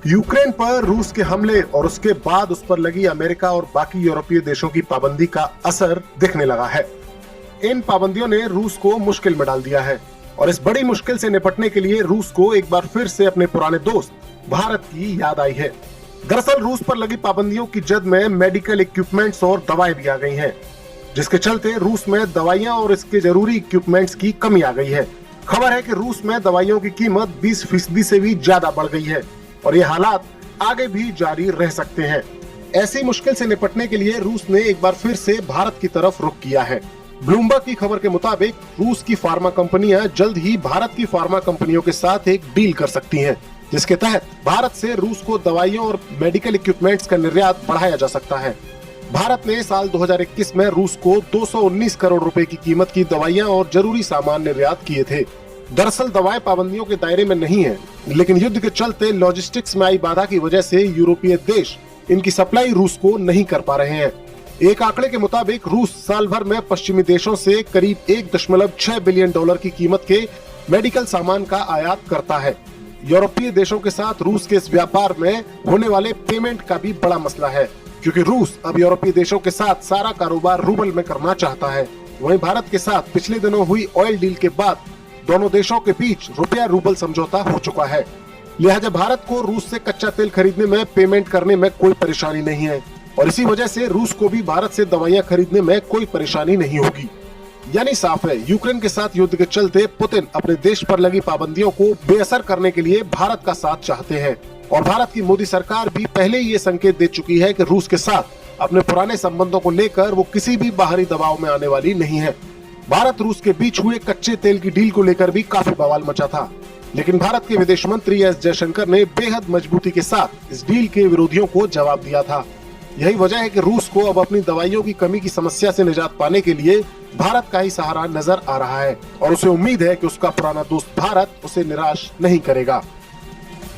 Ukraine पर रूस के हमले और उसके बाद उस पर लगी अमेरिका और बाकी यूरोपीय देशों की पाबंदी का असर दिखने लगा है। इन पाबंदियों ने रूस को मुश्किल में डाल दिया है और इस बड़ी मुश्किल से निपटने के लिए रूस को एक बार फिर से अपने पुराने दोस्त भारत की याद आई है। दरअसल रूस पर लगी पाबंदियों की जद में मेडिकल इक्विपमेंट्स और दवाएं भी आ गई हैं, जिसके चलते रूस में दवाइयां और इसके जरूरी इक्विपमेंट्स की कमी आ गई है। खबर है कि रूस में दवाइयों की कीमत 20% से भी ज्यादा बढ़ गई है और ये हालात आगे भी जारी रह सकते हैं। ऐसी मुश्किल से निपटने के लिए रूस ने एक बार फिर से भारत की तरफ रुख किया है। ब्लूमबर्ग की खबर के मुताबिक रूस की फार्मा कंपनियां जल्द ही भारत की फार्मा कंपनियों के साथ एक डील कर सकती हैं, जिसके तहत भारत से रूस को दवाइयों और मेडिकल इक्विपमेंट्स का निर्यात बढ़ाया जा सकता है। भारत ने साल 2021 में रूस को 219 करोड़ रुपए की कीमत की दवाइयां और जरूरी सामान निर्यात किए थे। दरअसल दवाएं पाबंदियों के दायरे में नहीं है, लेकिन युद्ध के चलते लॉजिस्टिक्स में आई बाधा की वजह से यूरोपीय देश इनकी सप्लाई रूस को नहीं कर पा रहे हैं। एक आंकड़े के मुताबिक रूस साल भर में पश्चिमी देशों से करीब 1.6 बिलियन डॉलर की कीमत के मेडिकल सामान का आयात करता है। यूरोपीय देशों के साथ रूस के इस व्यापार में होने वाले पेमेंट का भी बड़ा मसला है, क्योंकि रूस अब यूरोपीय देशों के साथ सारा कारोबार रूबल में करना चाहता है। वहीं भारत के साथ पिछले दिनों हुई ऑयल डील के बाद दोनों देशों के बीच रुपया रूबल समझौता हो चुका है। लिहाजा भारत को रूस से कच्चा तेल खरीदने में पेमेंट करने में कोई परेशानी नहीं है और इसी वजह से रूस को भी भारत से दवाइयां खरीदने में कोई परेशानी नहीं होगी। यानी साफ है, यूक्रेन के साथ युद्ध के चलते पुतिन अपने देश पर लगी पाबंदियों को बेअसर करने के लिए भारत का साथ चाहते हैं और भारत की मोदी सरकार भी पहले ही ये संकेत दे चुकी है कि रूस के साथ अपने पुराने संबंधों को लेकर वो किसी भी बाहरी दबाव में आने वाली नहीं है। भारत रूस के बीच हुए कच्चे तेल की डील को लेकर भी काफी बवाल मचा था, लेकिन भारत के विदेश मंत्री एस जयशंकर ने बेहद मजबूती के साथ इस डील के विरोधियों को जवाब दिया था। यही वजह है कि रूस को अब अपनी दवाइयों की कमी की समस्या से निजात पाने के लिए भारत का ही सहारा नजर आ रहा है और उसे उम्मीद है कि उसका पुराना दोस्त भारत उसे निराश नहीं करेगा।